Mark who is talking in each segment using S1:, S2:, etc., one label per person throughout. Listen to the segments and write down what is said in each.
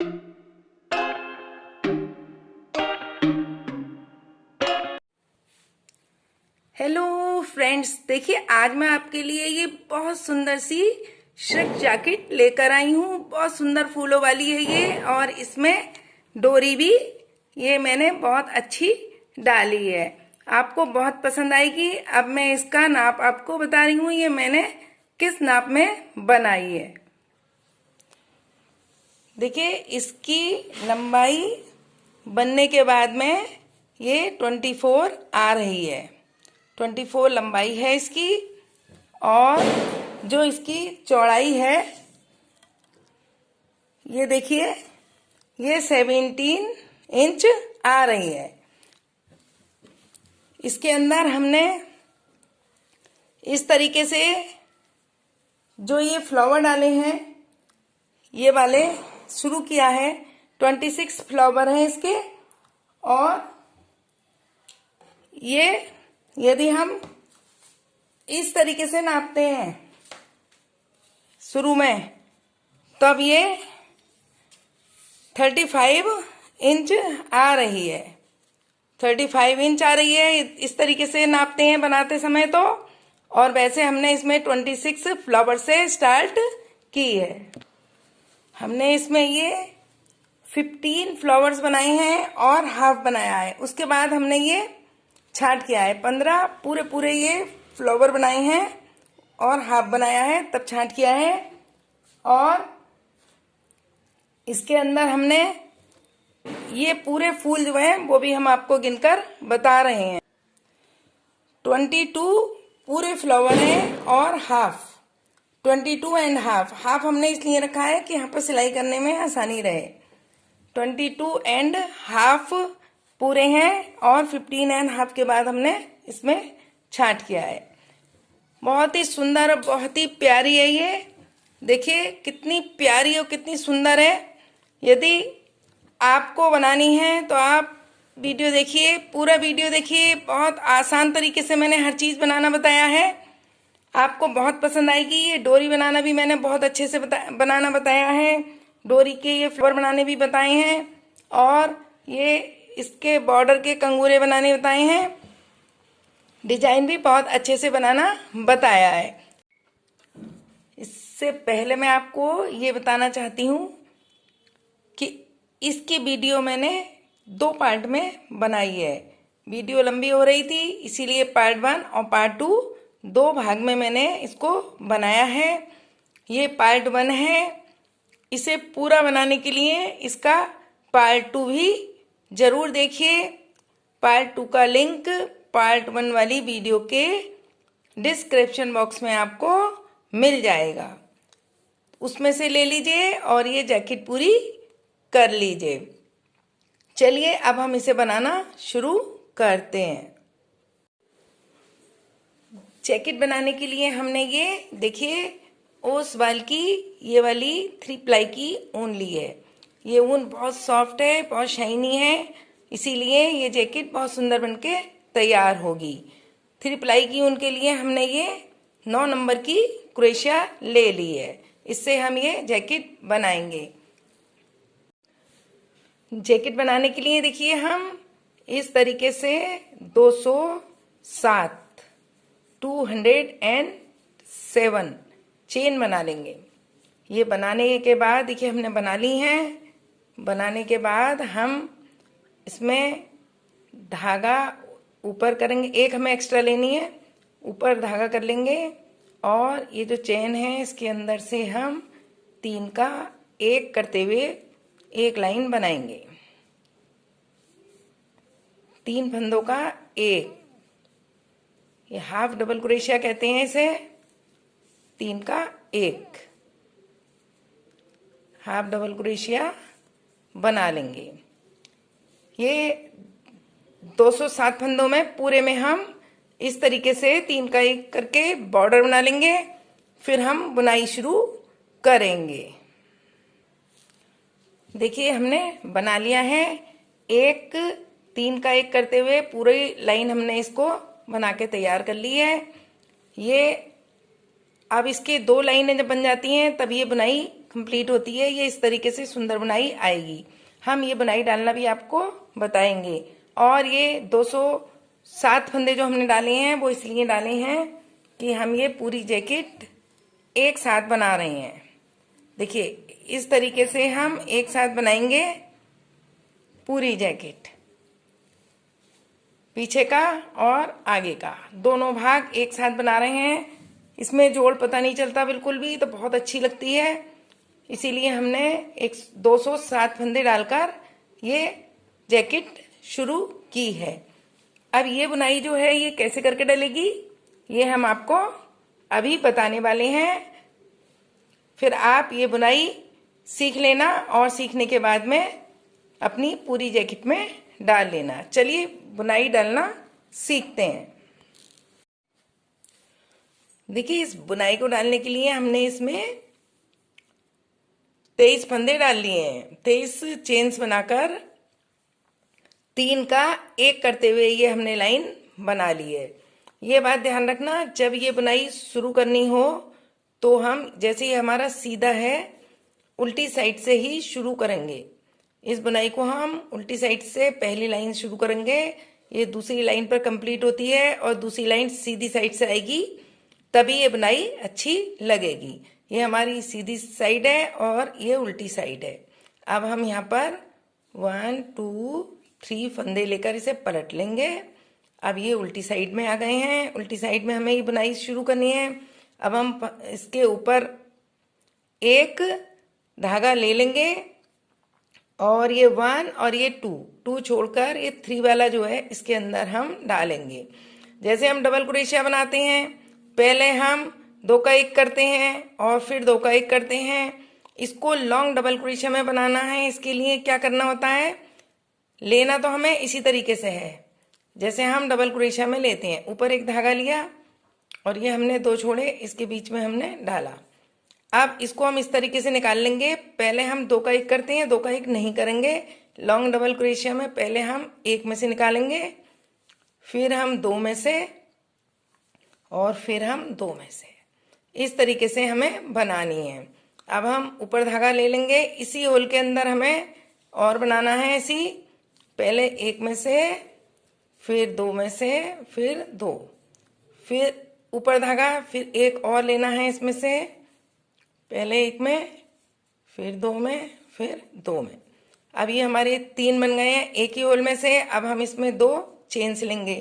S1: Hello friends, देखिए आज मैं आपके लिए ये बहुत सुंदर सी श्रिक जैकेट लेकर आई हूँ। बहुत सुंदर फूलों वाली है ये, और इसमें डोरी भी ये मैंने बहुत अच्छी डाली है। आपको बहुत पसंद आएगी। अब मैं इसका नाप आपको बता रही हूँ, ये मैंने किस नाप में बनाई है। देखिए इसकी लंबाई बनने के बाद में ये 24 आ रही है। 24 लंबाई है इसकी, और जो इसकी चौड़ाई है ये देखिए ये 17 इंच आ रही है। इसके अंदर हमने इस तरीके से जो ये फ्लावर डाले हैं ये वाले शुरू किया है। 26 फ्लावर हैं इसके, और ये यदि हम इस तरीके से नापते हैं शुरू में, तब ये 35 इंच आ रही है। 35 इंच आ रही है इस तरीके से नापते हैं बनाते समय तो। और वैसे हमने इसमें 26 फ्लावर से स्टार्ट की है। हमने इसमें ये 15 फ्लावर्स बनाए हैं और हाफ बनाया है। उसके बाद हमने ये छांट किया है। 15 पूरे पूरे ये फ्लावर बनाए हैं और हाफ बनाया है, तब छांट किया है। और इसके अंदर हमने ये पूरे फूल जो हैं वो भी हम आपको गिनकर बता रहे हैं। 22 पूरे फ्लावर हैं और हाफ 22 एंड हाफ हमने इसलिए रखा है कि यहाँ पर सिलाई करने में आसानी रहे। 22 एंड हाफ पूरे हैं, और 15 एंड हाफ के बाद हमने इसमें छांट किया है। बहुत ही सुंदर और बहुत ही प्यारी है ये। देखिए कितनी प्यारी और कितनी सुंदर है। यदि आपको बनानी है तो आप वीडियो देखिए, पूरा वीडियो देखिए। बहुत आसान तरीके से मैंने हर चीज़ बनाना बताया है, आपको बहुत पसंद आएगी। ये डोरी बनाना भी मैंने बहुत अच्छे से बनाना बताया है। डोरी के ये फ्लावर बनाने भी बताए हैं, और ये इसके बॉर्डर के कंगूरे बनाने बताए हैं। डिजाइन भी बहुत अच्छे से बनाना बताया है। इससे पहले मैं आपको ये बताना चाहती हूँ कि इसकी वीडियो मैंने 2 पार्ट में बनाई है। वीडियो लंबी हो रही थी, इसीलिए पार्ट 1 और पार्ट 2 2 भाग में मैंने इसको बनाया है। ये पार्ट 1 है। इसे पूरा बनाने के लिए इसका पार्ट 2 भी जरूर देखिए। पार्ट 2 का लिंक पार्ट 1 वाली वीडियो के डिस्क्रिप्शन बॉक्स में आपको मिल जाएगा, उसमें से ले लीजिए और ये जैकेट पूरी कर लीजिए। चलिए अब हम इसे बनाना शुरू करते हैं। जैकेट बनाने के लिए हमने ये देखिए ओस वाल की ये वाली 3 प्लाई की ऊन ली है। ये ऊन बहुत सॉफ्ट है, बहुत शाइनी है, इसीलिए ये जैकेट बहुत सुंदर बनके तैयार होगी। 3 प्लाई की ऊन के लिए हमने ये 9 नंबर की क्रोशिया ले ली है। इससे हम ये जैकेट बनाएंगे। जैकेट बनाने के लिए देखिए हम इस तरीके से 207 चेन बना लेंगे। ये बनाने के बाद देखिए हमने बना ली हैं। बनाने के बाद हम इसमें धागा ऊपर करेंगे, एक हमें एक्स्ट्रा लेनी है, ऊपर धागा कर लेंगे। और ये जो चेन है इसके अंदर से हम 3 का 1 करते हुए एक लाइन बनाएंगे। 3 फंदों का 1, ये हाफ डबल क्रोशिया कहते हैं इसे। 3 का 1 हाफ डबल क्रोशिया बना लेंगे। ये 207 फंदों में पूरे में हम इस तरीके से 3 का 1 करके बॉर्डर बना लेंगे। फिर हम बुनाई शुरू करेंगे। देखिए हमने बना लिया है। 3 का 1 करते हुए पूरी लाइन हमने इसको बना के तैयार कर ली है। ये अब इसके 2 लाइनें जब बन जाती हैं तब ये बुनाई कंप्लीट होती है, ये इस तरीके से सुंदर बुनाई आएगी। हम ये बुनाई डालना भी आपको बताएंगे। और ये 207 फंदे जो हमने डाले हैं वो इसलिए डाले हैं कि हम ये पूरी जैकेट एक साथ बना रहे हैं। देखिए इस तरीके से हम एक साथ बनाएंगे पूरी जैकेट, पीछे का और आगे का दोनों भाग एक साथ बना रहे हैं। इसमें जोड़ पता नहीं चलता बिल्कुल भी, तो बहुत अच्छी लगती है, इसीलिए हमने 207 फंदे डालकर ये जैकेट शुरू की है। अब ये बुनाई जो है ये कैसे करके डलेगी ये हम आपको अभी बताने वाले हैं। फिर आप ये बुनाई सीख लेना और सीखने के बाद में अपनी पूरी जैकेट में डाल लेना। चलिए बुनाई डालना सीखते हैं। देखिए इस बुनाई को डालने के लिए हमने इसमें 23 फंदे डाल लिए हैं। 23 चेन्स बनाकर 3 का 1 करते हुए ये हमने लाइन बना ली है। ये बात ध्यान रखना, जब ये बुनाई शुरू करनी हो तो हम जैसे ही हमारा सीधा है उल्टी साइड से ही शुरू करेंगे। इस बुनाई को हम उल्टी साइड से पहली लाइन शुरू करेंगे, ये दूसरी लाइन पर कंप्लीट होती है और दूसरी लाइन सीधी साइड से आएगी, तभी ये बुनाई अच्छी लगेगी। ये हमारी सीधी साइड है और ये उल्टी साइड है। अब हम यहाँ पर 1 2 3 फंदे लेकर इसे पलट लेंगे। अब ये उल्टी साइड में आ गए हैं। उल्टी साइड में हमें ये बुनाई शुरू करनी है। अब हम इसके ऊपर एक धागा ले लेंगे और ये 1 और ये 2 छोड़कर ये 3 वाला जो है इसके अंदर हम डालेंगे। जैसे हम डबल क्रोशिया बनाते हैं, पहले हम 2 का 1 करते हैं और फिर 2 का 1 करते हैं। इसको लॉन्ग डबल क्रोशिया में बनाना है, इसके लिए क्या करना होता है, लेना तो हमें इसी तरीके से है जैसे हम डबल क्रोशिया में लेते हैं। ऊपर एक धागा लिया और ये हमने 2 छोड़े, इसके बीच में हमने डाला। अब इसको हम इस तरीके से निकाल लेंगे। पहले हम 2 का 1 करते हैं, 2 का 1 नहीं करेंगे। लॉन्ग डबल क्रोशिया में पहले हम 1 में से निकालेंगे, फिर हम 2 में से और फिर हम 2 में से। इस तरीके से हमें बनानी है। अब हम ऊपर धागा ले लेंगे, इसी होल के अंदर हमें और बनाना है ऐसी, पहले 1 में से फिर 2 में से फिर 2, फिर ऊपर धागा, फिर एक और लेना है इसमें से, पहले 1 में फिर 2 में फिर 2 में। अब ये हमारे 3 बन गए हैं एक ही होल में से। अब हम इसमें 2 चेन्स लेंगे,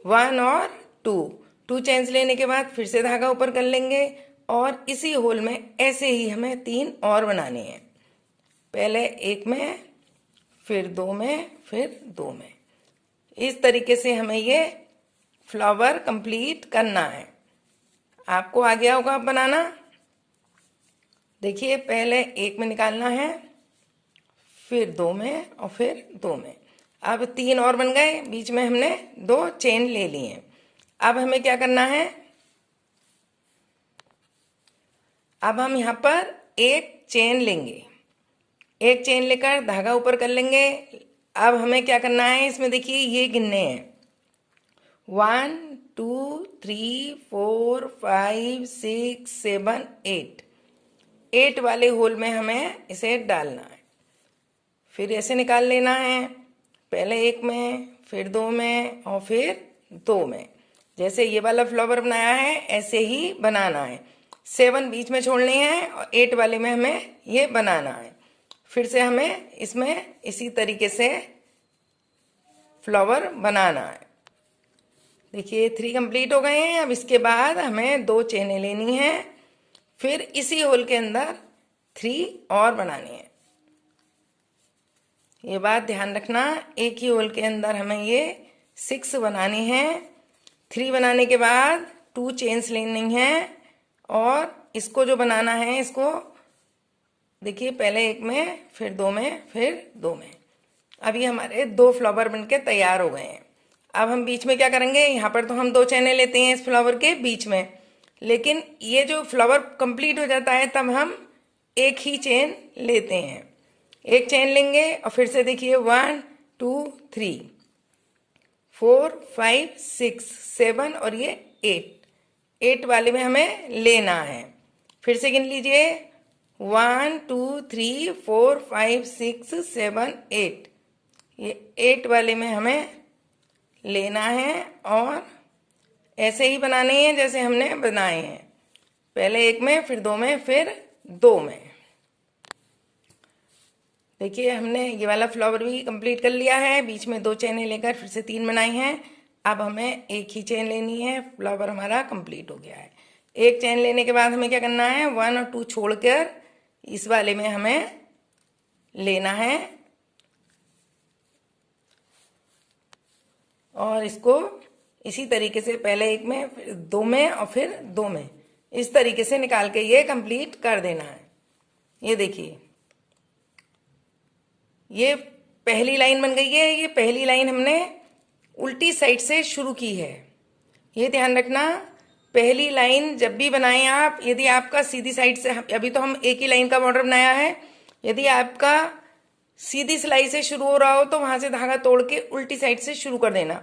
S1: 1 और 2 चेन्स लेने के बाद फिर से धागा ऊपर कर लेंगे और इसी होल में ऐसे ही हमें 3 और बनाने हैं, पहले 1 में फिर 2 में फिर 2 में। इस तरीके से हमें ये फ्लावर कंप्लीट करना है। आपको आ गया होगा बनाना। देखिए पहले 1 में निकालना है, फिर 2 में और फिर 2 में। अब 3 और बन गए, बीच में हमने 2 चेन ले लिए। अब हमें क्या करना है, अब हम यहाँ पर एक चेन लेंगे, एक चेन लेकर धागा ऊपर कर लेंगे। अब हमें क्या करना है, इसमें देखिए ये गिनने हैं 1 2 3 4 5 6 7 8 वाले होल में हमें इसे डालना है। फिर ऐसे निकाल लेना है, पहले 1 में फिर 2 में और फिर 2 में। जैसे ये वाला फ्लावर बनाया है ऐसे ही बनाना है। 7 बीच में छोड़ने हैं और 8 वाले में हमें ये बनाना है। फिर से हमें इसमें इसी तरीके से फ्लावर बनाना है। देखिए 3 कंप्लीट हो गए हैं। अब इसके बाद हमें 2 चेनें लेनी है, फिर इसी होल के अंदर 3 और बनानी है। ये बात ध्यान रखना, एक ही होल के अंदर हमें ये 6 बनानी है। 3 बनाने के बाद 2 चेन्स लेनी है और इसको जो बनाना है इसको देखिए पहले 1 में फिर 2 में फिर 2 में। अब ये हमारे 2 फ्लावर बनके तैयार हो गए हैं। अब हम बीच में क्या करेंगे, यहाँ पर तो हम 2 चेनें लेते हैं इस फ्लावर के बीच में, लेकिन ये जो फ्लावर कंप्लीट हो जाता है तब हम एक ही चेन लेते हैं। एक चेन लेंगे और फिर से देखिए 1 2 3 4 5 6 7 और ये 8 वाले में हमें लेना है। फिर से गिन लीजिए 1 2 3 4 5 6 7 8, ये 8 वाले में हमें लेना है और ऐसे ही बनाने हैं जैसे हमने बनाए हैं, पहले एक में, फिर दो में, फिर दो में। देखिए हमने ये वाला फ्लावर भी कंप्लीट कर लिया है, बीच में 2 चेनें लेकर फिर से 3 बनाई हैं। अब हमें एक ही चेन लेनी है, फ्लावर हमारा कंप्लीट हो गया है। एक चेन लेने के बाद हमें क्या करना है, 1 और 2 छोड़कर इस वाले में हमें लेना है और इसको इसी तरीके से पहले एक में, फिर दो में और फिर दो में, इस तरीके से निकाल के ये कंप्लीट कर देना है। ये देखिए ये पहली लाइन बन गई है। ये पहली लाइन हमने उल्टी साइड से शुरू की है, ये ध्यान रखना। पहली लाइन जब भी बनाएं आप, यदि आपका सीधी साइड से, अभी तो हम एक ही लाइन का बॉर्डर बनाया है, यदि आपका सीधी सिलाई से शुरू हो रहा हो तो वहां से धागा तोड़ के उल्टी साइड से शुरू कर देना,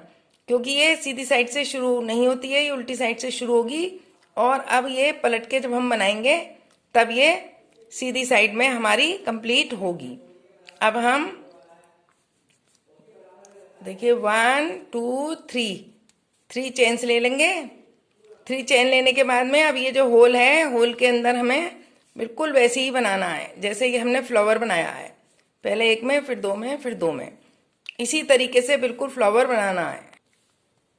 S1: क्योंकि ये सीधी साइड से शुरू नहीं होती है, ये उल्टी साइड से शुरू होगी। और अब ये पलट के जब हम बनाएंगे तब ये सीधी साइड में हमारी कंप्लीट होगी। अब हम देखिए 1 2 3 चेन्स ले लेंगे। 3 चेन लेने के बाद में अब ये जो होल है, होल के अंदर हमें बिल्कुल वैसे ही बनाना है जैसे ये हमने फ्लावर बनाया है, पहले एक में, फिर दो में, फिर दो में, इसी तरीके से बिल्कुल फ्लावर बनाना है।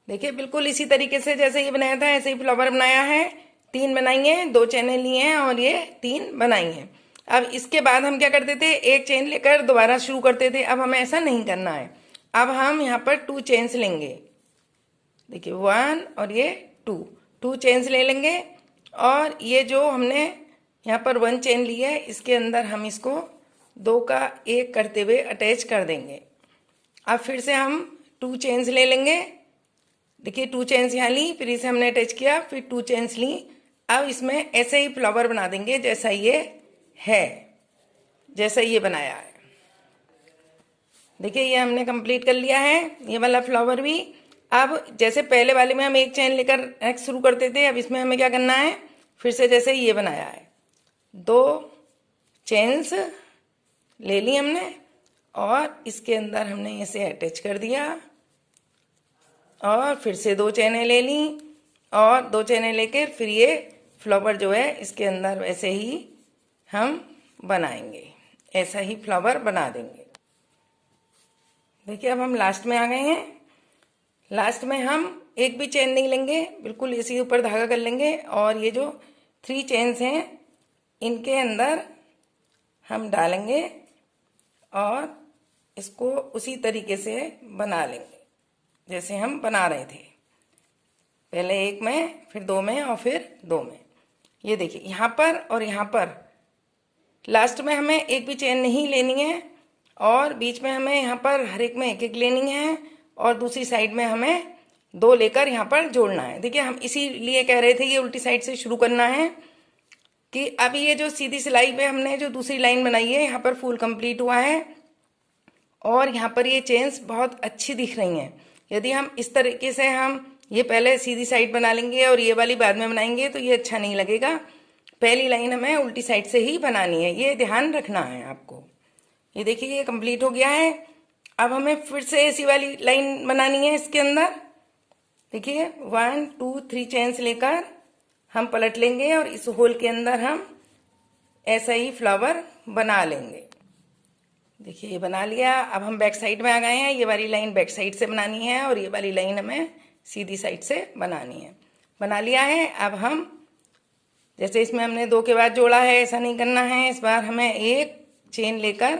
S1: देखिए बिल्कुल इसी तरीके से जैसे ये बनाया था ऐसे ही फ्लावर बनाया है। 3 बनाएंगे, 2 चेनें ली हैं और ये 3 बनाई हैं। अब इसके बाद हम क्या करते थे, एक चेन लेकर दोबारा शुरू करते थे, अब हमें ऐसा नहीं करना है। अब हम यहाँ पर 2 चेन्स लेंगे, देखिए 1 और ये 2 चेन्स ले लेंगे और ये जो हमने यहाँ पर 1 चेन ली है इसके अंदर हम इसको 2 का 1 करते हुए अटैच कर देंगे। अब फिर से हम 2 चेन्स ले लेंगे, देखिए 2 चेन्स यहाँ ली, फिर इसे हमने अटैच किया, फिर 2 चेन्स ली। अब इसमें ऐसे ही फ्लावर बना देंगे जैसा ये है, जैसा ये बनाया है। देखिए ये हमने कंप्लीट कर लिया है ये वाला फ्लावर भी। अब जैसे पहले वाले में हम एक चेन लेकर नेक्स्ट शुरू करते थे, अब इसमें हमें क्या करना है, फिर से जैसे ये बनाया है 2 चेन्स ले ली हमने और इसके अंदर हमने इसे अटैच कर दिया और फिर से 2 चेनें ले ली और 2 चेनें लेकर फिर ये फ्लावर जो है इसके अंदर वैसे ही हम बनाएंगे, ऐसा ही फ्लावर बना देंगे। देखिए अब हम लास्ट में आ गए हैं। लास्ट में हम एक भी चेन नहीं लेंगे, बिल्कुल इसी ऊपर धागा कर लेंगे और ये जो 3 चेन्स हैं इनके अंदर हम डालेंगे और इसको उसी तरीके से बना लेंगे जैसे हम बना रहे थे, पहले एक में, फिर 2 में और फिर 2 में। ये देखिए यहाँ पर और यहाँ पर लास्ट में हमें एक भी चेन नहीं लेनी है और बीच में हमें यहाँ पर हर एक में एक एक लेनी है और दूसरी साइड में हमें 2 लेकर यहाँ पर जोड़ना है। देखिए हम इसीलिए कह रहे थे ये उल्टी साइड से शुरू करना है कि अभी ये जो सीधी सिलाई पे हमने जो दूसरी लाइन बनाई है यहाँ पर फुल कंप्लीट हुआ है और यहाँ पर ये चेन्स बहुत अच्छी दिख रही हैं। यदि हम इस तरीके से हम ये पहले सीधी साइड बना लेंगे और ये वाली बाद में बनाएंगे तो ये अच्छा नहीं लगेगा। पहली लाइन हमें उल्टी साइड से ही बनानी है, ये ध्यान रखना है आपको। ये देखिए ये कंप्लीट हो गया है। अब हमें फिर से ऐसी वाली लाइन बनानी है इसके अंदर। देखिए 1 2 3 चेन्स लेकर हम पलट लेंगे और इस होल के अंदर हम ऐसा ही फ्लावर बना लेंगे। देखिए ये बना लिया। अब हम बैक साइड में आ गए हैं, ये वाली लाइन बैक साइड से बनानी है और ये वाली लाइन हमें सीधी साइड से बनानी है। बना लिया है। अब हम जैसे इसमें हमने 2 के बाद जोड़ा है ऐसा नहीं करना है, इस बार हमें एक चेन लेकर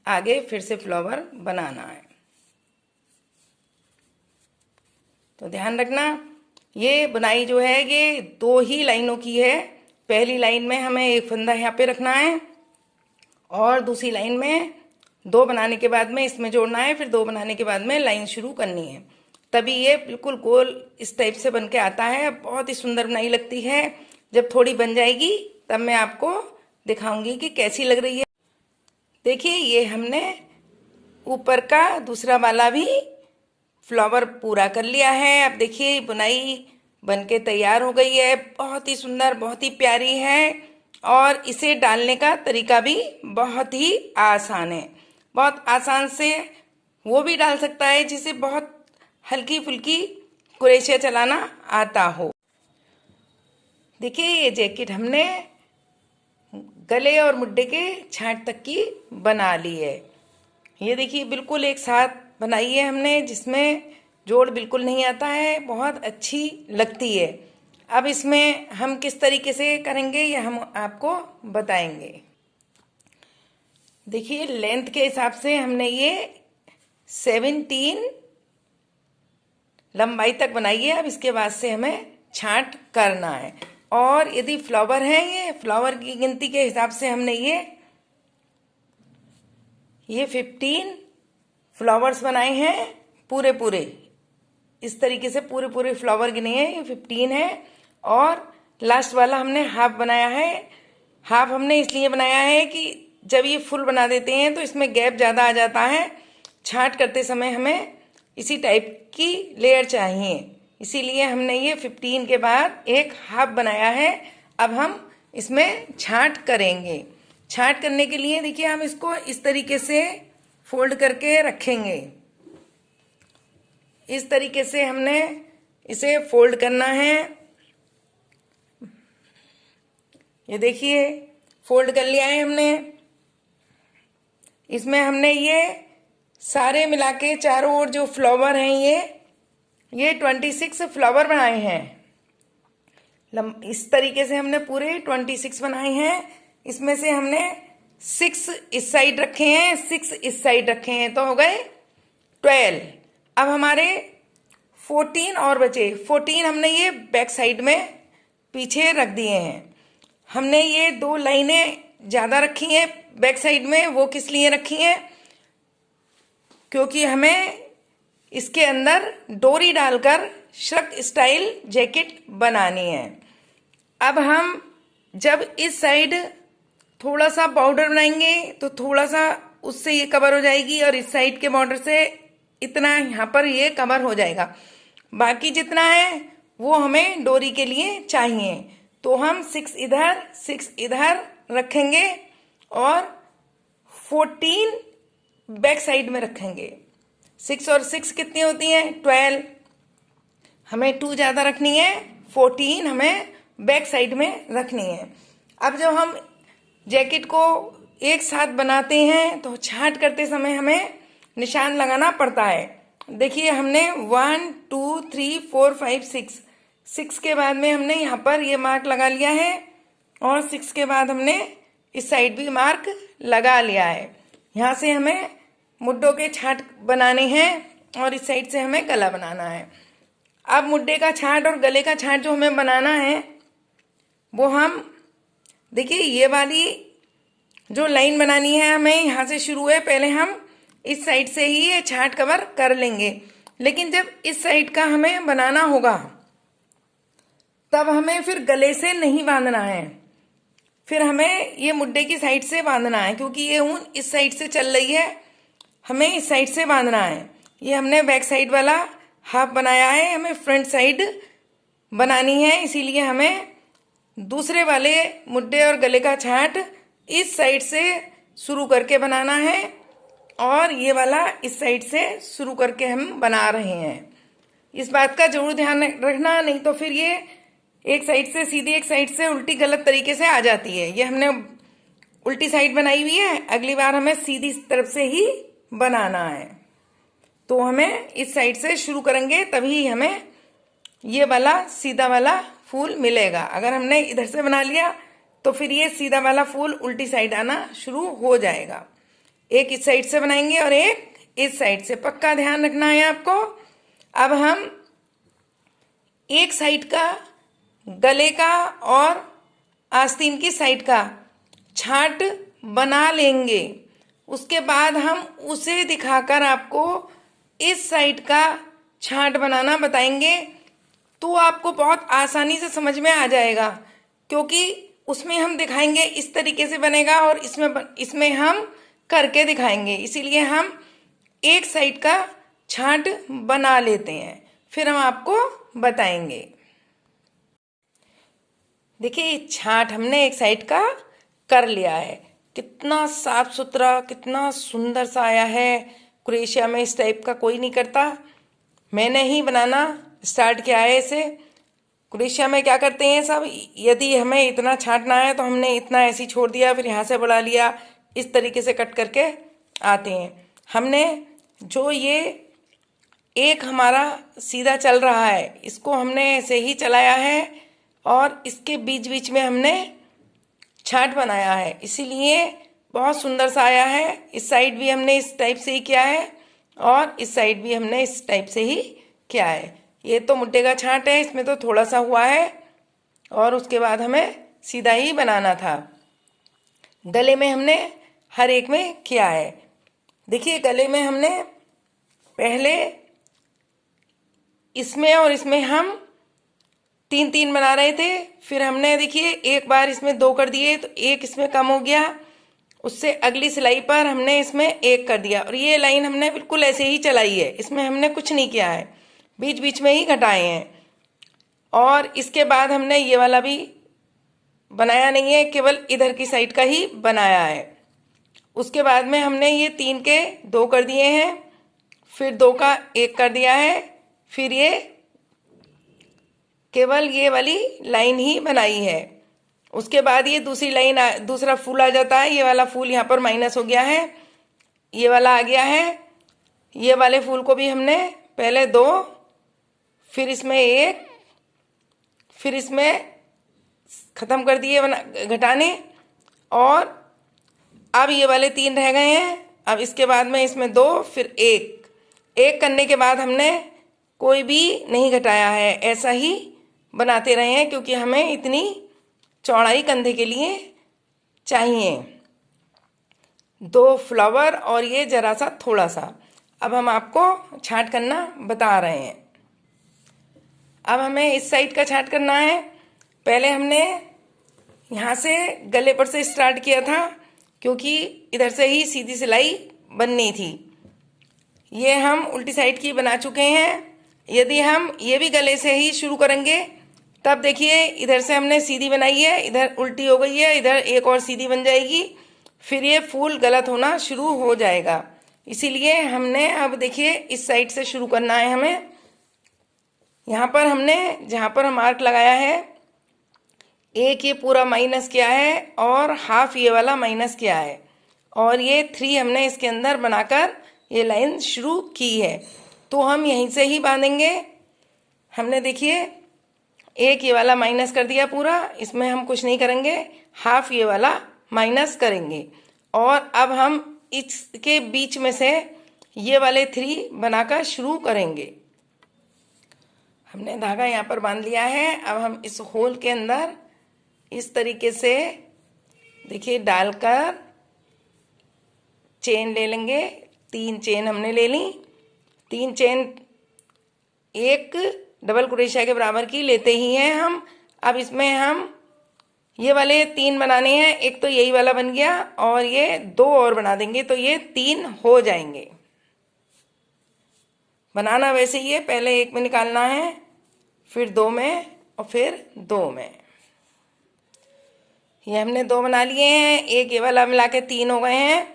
S1: आगे फिर से फ्लावर बनाना है। तो ध्यान रखना ये बुनाई जो है ये 2 ही लाइनों की है। पहली लाइन में हमें एक फंदा यहाँ पे रखना है और दूसरी लाइन में 2 बनाने के बाद में इसमें जोड़ना है, फिर 2 बनाने के बाद में लाइन शुरू करनी है, तभी ये बिल्कुल गोल इस टाइप से बन के आता है। बहुत ही सुंदर बुनाई लगती है। जब थोड़ी बन जाएगी तब मैं आपको दिखाऊंगी कि कैसी लग रही है। देखिए ये हमने ऊपर का दूसरा वाला भी फ्लावर पूरा कर लिया है। अब देखिए बुनाई बनके तैयार हो गई है, बहुत ही सुंदर, बहुत ही प्यारी है और इसे डालने का तरीका भी बहुत ही आसान है। बहुत आसान से वो भी डाल सकता है जिसे बहुत हल्की फुल्की क्रोशे चलाना आता हो। देखिए ये जैकेट हमने गले और मुड्ढे के छांट तक की बना ली है। ये देखिए बिल्कुल एक साथ बनाई है हमने, जिसमें जोड़ बिल्कुल नहीं आता है, बहुत अच्छी लगती है। अब इसमें हम किस तरीके से करेंगे ये हम आपको बताएंगे। देखिए लेंथ के हिसाब से हमने ये 17 लंबाई तक बनाई है। अब इसके बाद से हमें छांट करना है। और यदि फ्लावर है, ये फ्लावर की गिनती के हिसाब से हमने ये 15 फ्लावर्स बनाए हैं पूरे पूरे। इस तरीके से पूरे पूरे फ्लावर गिने हैं, ये 15 है। और लास्ट वाला हमने हाफ बनाया है। हाफ हमने इसलिए बनाया है कि जब ये फुल बना देते हैं तो इसमें गैप ज़्यादा आ जाता है। छांट करते समय हमें इसी टाइप की लेयर चाहिए, इसीलिए हमने ये 15 के बाद एक हाफ बनाया है। अब हम इसमें छांट करेंगे। छांट करने के लिए देखिए हम इसको इस तरीके से फोल्ड करके रखेंगे। इस तरीके से हमने इसे फोल्ड करना है। ये देखिए फोल्ड कर लिया है हमने। इसमें हमने ये सारे मिला के चारों ओर जो फ्लावर हैं ये 26 फ्लावर बनाए हैं। इस तरीके से हमने पूरे 26 बनाए हैं। इसमें से हमने 6 इस साइड रखे हैं, 6 इस साइड रखे हैं, तो हो गए 12। अब हमारे 14 और बचे। 14 हमने ये बैक साइड में पीछे रख दिए हैं। हमने ये 2 लाइनें ज़्यादा रखी हैं बैक साइड में। वो किस लिए रखी हैं? क्योंकि हमें इसके अंदर डोरी डालकर श्रग स्टाइल जैकेट बनानी है। अब हम जब इस साइड थोड़ा सा बॉर्डर बनाएंगे तो थोड़ा सा उससे ये कवर हो जाएगी, और इस साइड के बॉर्डर से इतना यहाँ पर ये कवर हो जाएगा। बाकी जितना है वो हमें डोरी के लिए चाहिए। तो हम 6 इधर 6 इधर रखेंगे और 14 बैक साइड में रखेंगे। 6 और 6 कितनी होती हैं? 12। हमें 2 ज़्यादा रखनी है, 14 हमें बैक साइड में रखनी है। अब जब हम जैकेट को एक साथ बनाते हैं तो छांट करते समय हमें निशान लगाना पड़ता है। देखिए हमने 1 2 3 4 5 6 के बाद में हमने यहाँ पर ये मार्क लगा लिया है, और 6 के बाद हमने इस साइड भी मार्क लगा लिया है। यहाँ से हमें मुड्ढों के छांट बनाने हैं और इस साइड से हमें गला बनाना है। अब मुड्ढे का छांट और गले का छांट जो हमें बनाना है वो हम देखिए ये वाली जो लाइन बनानी है हमें यहाँ से शुरू है। पहले हम इस साइड से ही ये छांट कवर कर लेंगे, लेकिन जब इस साइड का हमें बनाना होगा तब हमें फिर गले से नहीं बांधना है, फिर हमें ये मुड्ढे की साइड से बांधना है। क्योंकि ये ऊन इस साइड से चल रही है, हमें इस साइड से बांधना है। ये हमने बैक साइड वाला हाफ बनाया है, हमें फ्रंट साइड बनानी है, इसीलिए हमें दूसरे वाले मुड्ढे और गले का छांट इस साइड से शुरू करके बनाना है, और ये वाला इस साइड से शुरू करके हम बना रहे हैं। इस बात का जरूर ध्यान रखना, नहीं तो फिर ये एक साइड से सीधी एक साइड से उल्टी गलत तरीके से आ जाती है। ये हमने उल्टी साइड बनाई हुई है, अगली बार हमें सीधी तरफ से ही बनाना है। तो हमें इस साइड से शुरू करेंगे तभी हमें ये वाला सीधा वाला फूल मिलेगा। अगर हमने इधर से बना लिया तो फिर ये सीधा वाला फूल उल्टी साइड आना शुरू हो जाएगा। एक इस साइड से बनाएंगे और एक इस साइड से, पक्का ध्यान रखना है आपको। अब हम एक साइड का गले का और आस्तीन की साइड का छांट बना लेंगे। उसके बाद हम उसे दिखाकर आपको इस साइड का छांट बनाना बताएंगे, तो आपको बहुत आसानी से समझ में आ जाएगा। क्योंकि उसमें हम दिखाएंगे इस तरीके से बनेगा और इसमें हम करके दिखाएंगे, इसीलिए हम एक साइड का छांट बना लेते हैं, फिर हम आपको बताएंगे। देखिए ये छांट हमने एक साइड का कर लिया है। कितना साफ सुथरा, कितना सुंदर सा आया है। क्रोएशिया में इस टाइप का कोई नहीं करता, मैंने ही बनाना स्टार्ट किया है इसे। क्रोएशिया में क्या करते हैं सब, यदि हमें इतना छांटना है तो हमने इतना ऐसे ही छोड़ दिया, फिर यहाँ से बढ़ा लिया, इस तरीके से कट करके आते हैं। हमने जो ये एक हमारा सीधा चल रहा है, इसको हमने ऐसे ही चलाया है और इसके बीच बीच में हमने छांट बनाया है, इसीलिए बहुत सुंदर सा आया है। इस साइड भी हमने इस टाइप से ही किया है और इस साइड भी हमने इस टाइप से ही किया है। ये तो मुट्ठे का छांट है, इसमें तो थोड़ा सा हुआ है और उसके बाद हमें सीधा ही बनाना था। गले में हमने हर एक में किया है। देखिए गले में हमने पहले इसमें और इसमें हम 3-3 बना रहे थे, फिर हमने देखिए एक बार इसमें 2 कर दिए तो एक इसमें कम हो गया, उससे अगली सिलाई पर हमने इसमें 1 कर दिया और ये लाइन हमने बिल्कुल ऐसे ही चलाई है, इसमें हमने कुछ नहीं किया है, बीच बीच में ही घटाए हैं। और इसके बाद हमने ये वाला भी बनाया नहीं है, केवल इधर की साइड का ही बनाया है। उसके बाद में हमने ये 3 के 2 कर दिए हैं, फिर 2 का 1 कर दिया है, फिर ये केवल ये वाली लाइन ही बनाई है। उसके बाद ये दूसरी लाइन दूसरा फूल आ जाता है। ये वाला फूल यहाँ पर माइनस हो गया है, ये वाला आ गया है। ये वाले फूल को भी हमने पहले 2, फिर इसमें 1, फिर इसमें ख़त्म कर दिए घटाने, और अब ये वाले 3 रह गए हैं। अब इसके बाद में इसमें 2, फिर 1 करने के बाद हमने कोई भी नहीं घटाया है, ऐसा ही बनाते रहे हैं क्योंकि हमें इतनी चौड़ाई कंधे के लिए चाहिए। 2 फ्लावर और ये जरा सा थोड़ा सा। अब हम आपको छांट करना बता रहे हैं। अब हमें इस साइड का छांट करना है। पहले हमने यहाँ से गले पर से स्टार्ट किया था क्योंकि इधर से ही सीधी सिलाई बननी थी। ये हम उल्टी साइड की बना चुके हैं। यदि हम ये भी गले से ही शुरू करेंगे तब देखिए इधर से हमने सीधी बनाई है, इधर उल्टी हो गई है, इधर एक और सीधी बन जाएगी, फिर ये फूल गलत होना शुरू हो जाएगा। इसीलिए हमने अब देखिए इस साइड से शुरू करना है हमें। यहाँ पर हमने जहाँ पर हम मार्क लगाया है, एक ये पूरा माइनस किया है और हाफ ये वाला माइनस किया है, और ये 3 हमने इसके अंदर बनाकर ये लाइन शुरू की है। तो हम यहीं से ही बांधेंगे। हमने देखिए एक ये वाला माइनस कर दिया पूरा, इसमें हम कुछ नहीं करेंगे, हाफ ये वाला माइनस करेंगे, और अब हम इसके बीच में से ये वाले 3 बनाकर शुरू करेंगे। हमने धागा यहाँ पर बांध लिया है। अब हम इस होल के अंदर इस तरीके से देखिए डालकर चेन ले लेंगे। 3 चेन हमने ले ली। 3 चेन एक डबल क्रोशिया के बराबर की लेते ही हैं हम। अब इसमें हम ये वाले 3 बनाने हैं। एक तो यही वाला बन गया और ये 2 और बना देंगे तो ये 3 हो जाएंगे। बनाना वैसे ही है, पहले 1 में निकालना है, फिर 2 में और फिर 2 में। ये हमने 2 बना लिए हैं, एक ये वाला मिला के 3 हो गए हैं।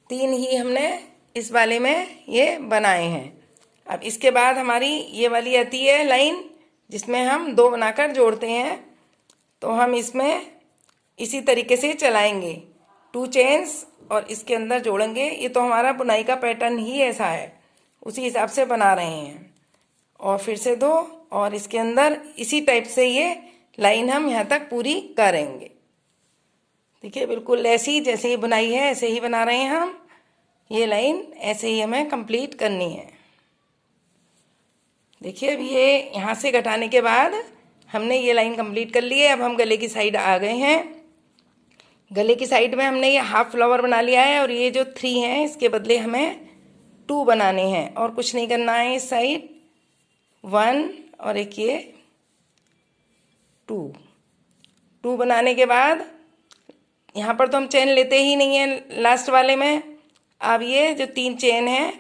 S1: 3 ही हमने इस वाले में ये बनाए हैं। अब इसके बाद हमारी ये वाली आती है लाइन जिसमें हम 2 बनाकर जोड़ते हैं, तो हम इसमें इसी तरीके से चलाएंगे 2 चेन्स और इसके अंदर जोड़ेंगे। ये तो हमारा बुनाई का पैटर्न ही ऐसा है, उसी हिसाब से बना रहे हैं। और फिर से 2 और इसके अंदर इसी टाइप से ये लाइन हम यहाँ तक पूरी करेंगे। देखिए बिल्कुल ऐसी जैसे ही बुनाई है ऐसे ही बना रहे हैं हम। ये लाइन ऐसे ही हमें कंप्लीट करनी है। देखिए अब ये यहाँ से घटाने के बाद हमने ये लाइन कंप्लीट कर ली है। अब हम गले की साइड आ गए हैं। गले की साइड में हमने ये हाफ फ्लावर बना लिया है और ये जो 3 हैं इसके बदले हमें 2 बनाने हैं और कुछ नहीं करना है। इस साइड 1 और एक ये 2 बनाने के बाद यहाँ पर तो हम चेन लेते ही नहीं है लास्ट वाले में। अब ये जो 3 चेन है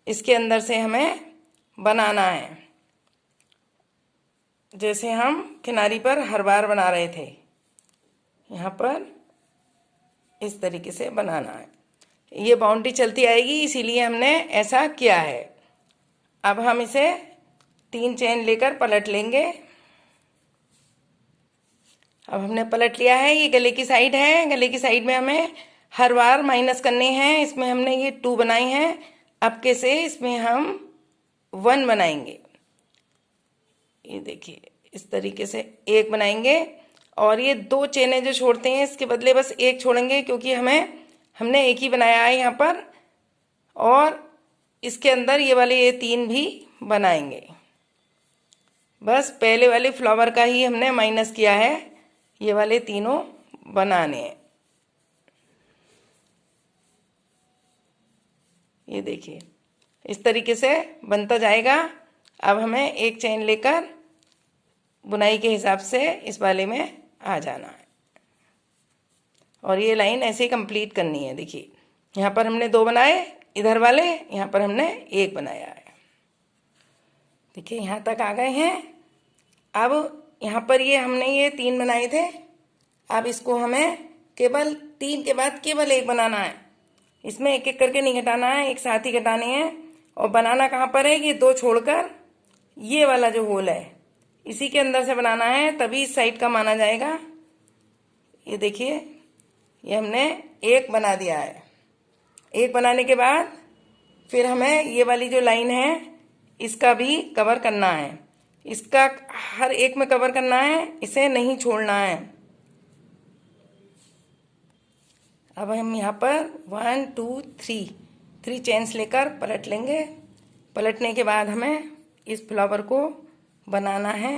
S1: इसके अंदर से हमें बनाना है। जैसे हम किनारी पर हर बार बना रहे थे, यहाँ पर इस तरीके से बनाना है। ये बाउंड्री चलती आएगी, इसीलिए हमने ऐसा किया है। अब हम इसे 3 चेन लेकर पलट लेंगे। अब हमने पलट लिया है। ये गले की साइड है, गले की साइड में हमें हर बार माइनस करने हैं। इसमें हमने ये 2 बनाए हैं, अब के से इसमें हम 1 बनाएंगे। ये देखिए इस तरीके से 1 बनाएंगे, और ये 2 चेनें जो छोड़ते हैं इसके बदले बस 1 छोड़ेंगे, क्योंकि हमने एक ही बनाया है यहाँ पर, और इसके अंदर ये वाले ये 3 भी बनाएंगे। बस पहले वाले फ्लावर का ही हमने माइनस किया है, ये वाले तीनों बनाने हैं। ये देखिए इस तरीके से बनता जाएगा। अब हमें एक चेन लेकर बुनाई के हिसाब से इस वाले में आ जाना है, और ये लाइन ऐसे ही कंप्लीट करनी है। देखिए यहाँ पर हमने 2 बनाए, इधर वाले यहाँ पर हमने 1 बनाया है। देखिए यहाँ तक आ गए हैं। अब यहाँ पर ये हमने ये 3 बनाए थे, अब इसको हमें केवल 3 के बाद केवल 1 बनाना है। इसमें एक एक करके नहीं घटाना है, एक साथ ही घटाने हैं। और बनाना कहाँ पर है, ये 2 छोड़कर ये वाला जो होल है इसी के अंदर से बनाना है, तभी इस साइड का माना जाएगा। ये देखिए ये हमने 1 बना दिया है। 1 बनाने के बाद फिर हमें ये वाली जो लाइन है इसका भी कवर करना है, इसका हर एक में कवर करना है, इसे नहीं छोड़ना है। अब हम यहाँ पर 1 2 3 चेन्स लेकर पलट लेंगे। पलटने के बाद हमें इस फ्लावर को बनाना है।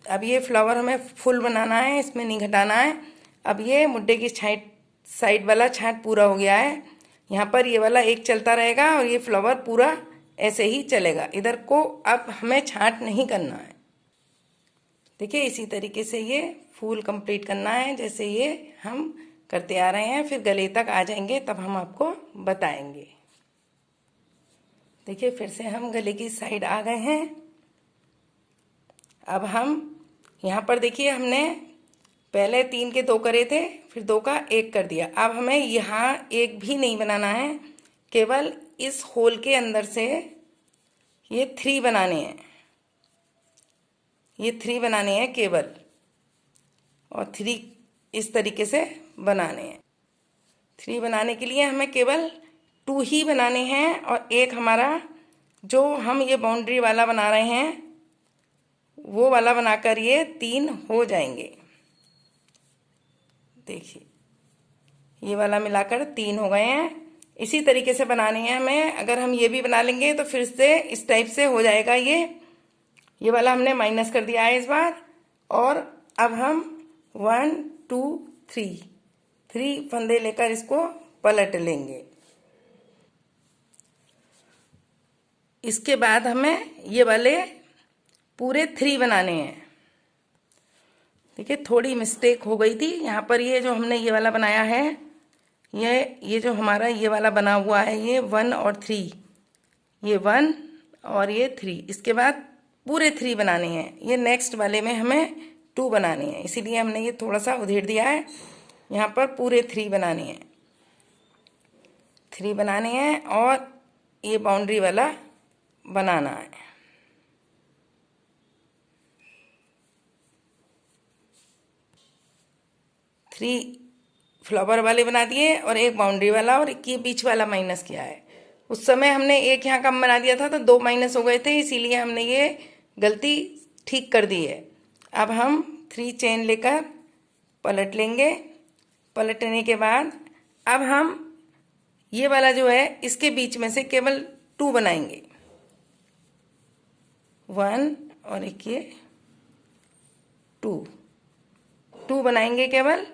S1: अब ये फ्लावर हमें फुल बनाना है, इसमें नहीं घटाना है। अब ये मुड्डे की साइड वाला छांट पूरा हो गया है। यहाँ पर ये वाला 1 चलता रहेगा, और ये फ्लावर पूरा ऐसे ही चलेगा। इधर को अब हमें छांट नहीं करना है। देखिए इसी तरीके से ये फूल कंप्लीट करना है, जैसे ये हम करते आ रहे हैं। फिर गले तक आ जाएंगे तब हम आपको बताएंगे। देखिए फिर से हम गले की साइड आ गए हैं। अब हम यहाँ पर देखिए हमने पहले 3 के 2 करे थे, फिर 2 का 1 कर दिया। अब हमें यहाँ 1 भी नहीं बनाना है, केवल इस होल के अंदर से ये 3 बनाने हैं। ये 3 बनाने हैं केवल, और 3 इस तरीके से बनाने हैं। 3 बनाने के लिए हमें केवल 2 ही बनाने हैं, और एक हमारा जो हम ये बाउंड्री वाला बना रहे हैं वो वाला बनाकर ये 3 हो जाएंगे। देखिए ये वाला मिलाकर 3 हो गए हैं। इसी तरीके से बनाने हैं हमें। अगर हम ये भी बना लेंगे तो फिर से इस टाइप से हो जाएगा। ये वाला हमने माइनस कर दिया है इस बार। और अब हम 1 2 3 फंदे लेकर इसको पलट लेंगे। इसके बाद हमें ये वाले पूरे 3 बनाने हैं। देखिए थोड़ी मिस्टेक हो गई थी यहाँ पर। ये जो हमने ये वाला बनाया है, ये जो हमारा ये वाला बना हुआ है, ये 1 और 3, ये 1 और ये 3, इसके बाद पूरे 3 बनाने हैं। ये नेक्स्ट वाले में हमें 2 बनाने हैं, इसीलिए हमने ये थोड़ा सा उधेड़ दिया है। यहाँ पर पूरे 3 बनाने हैं, 3 बनाने हैं, और ये बाउंड्री वाला बनाना है। थ्री फ्लावर वाले बना दिए और एक बाउंड्री वाला, और ये बीच वाला माइनस किया है। उस समय हमने एक यहाँ कम बना दिया था तो 2 माइनस हो गए थे, इसीलिए हमने ये गलती ठीक कर दी है। अब हम 3 चेन लेकर पलट लेंगे। पलटने के बाद अब हम ये वाला जो है इसके बीच में से केवल 2 बनाएंगे, 1 और एक ये 2 बनाएंगे केवल।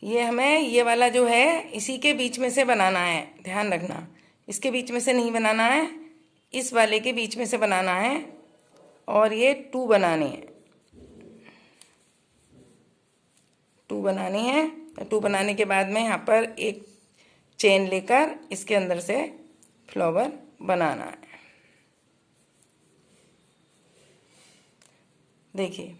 S1: ये हमें ये वाला जो है इसी के बीच में से बनाना है, ध्यान रखना, इसके बीच में से नहीं बनाना है, इस वाले के बीच में से बनाना है। और ये 2 बनाने हैं, 2 बनाने हैं। 2 बनाने के बाद में यहाँ पर एक चेन लेकर इसके अंदर से फ्लावर बनाना है। देखिए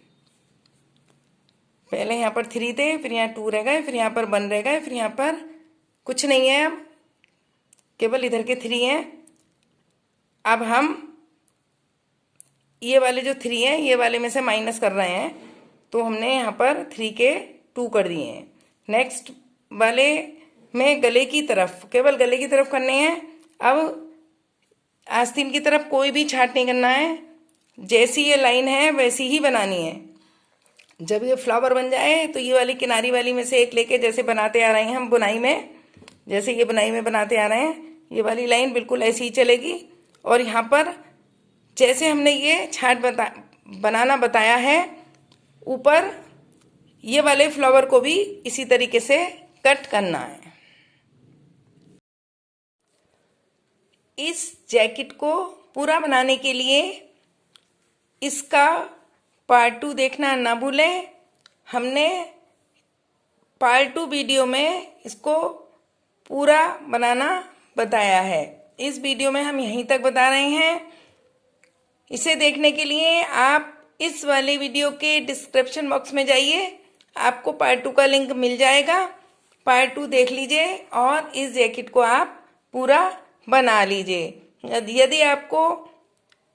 S1: पहले यहाँ पर 3 थे, फिर यहाँ 2 रह गए, फिर यहाँ पर 1 रह गए, फिर यहाँ पर कुछ नहीं है, अब केवल इधर के 3 हैं। अब हम ये वाले जो 3 हैं ये वाले में से माइनस कर रहे हैं, तो हमने यहाँ पर 3 के 2 कर दिए हैं। नेक्स्ट वाले में गले की तरफ, केवल गले की तरफ करने हैं। अब आस्तीन की तरफ कोई भी छांट नहीं करना है, जैसी ये लाइन है वैसी ही बनानी है। जब ये फ्लावर बन जाए तो ये वाली किनारी वाली में से एक लेके, जैसे बनाते आ रहे हैं हम बुनाई में, जैसे ये बुनाई में बनाते आ रहे हैं, ये वाली लाइन बिल्कुल ऐसी ही चलेगी। और यहाँ पर जैसे हमने ये छांट बनाना बताया है, ऊपर ये वाले फ्लावर को भी इसी तरीके से कट करना है। इस जैकेट को पूरा बनाने के लिए इसका पार्ट 2 देखना ना भूलें। हमने पार्ट 2 वीडियो में इसको पूरा बनाना बताया है। इस वीडियो में हम यहीं तक बता रहे हैं। इसे देखने के लिए आप इस वाले वीडियो के डिस्क्रिप्शन बॉक्स में जाइए, आपको पार्ट 2 का लिंक मिल जाएगा। पार्ट 2 देख लीजिए और इस जैकेट को आप पूरा बना लीजिए। यदि आपको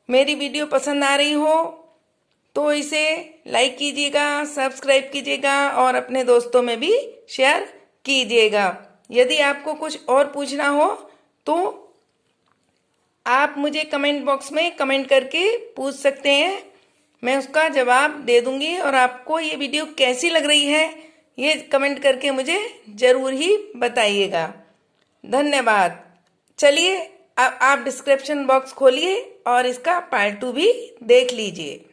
S1: मेरी वीडियो पसंद आ रही हो तो इसे लाइक कीजिएगा, सब्सक्राइब कीजिएगा और अपने दोस्तों में भी शेयर कीजिएगा। यदि आपको कुछ और पूछना हो तो आप मुझे कमेंट बॉक्स में कमेंट करके पूछ सकते हैं, मैं उसका जवाब दे दूंगी। और आपको ये वीडियो कैसी लग रही है ये कमेंट करके मुझे ज़रूर ही बताइएगा। धन्यवाद। चलिए अब आप डिस्क्रिप्शन बॉक्स खोलिए और इसका पार्ट 2 भी देख लीजिए।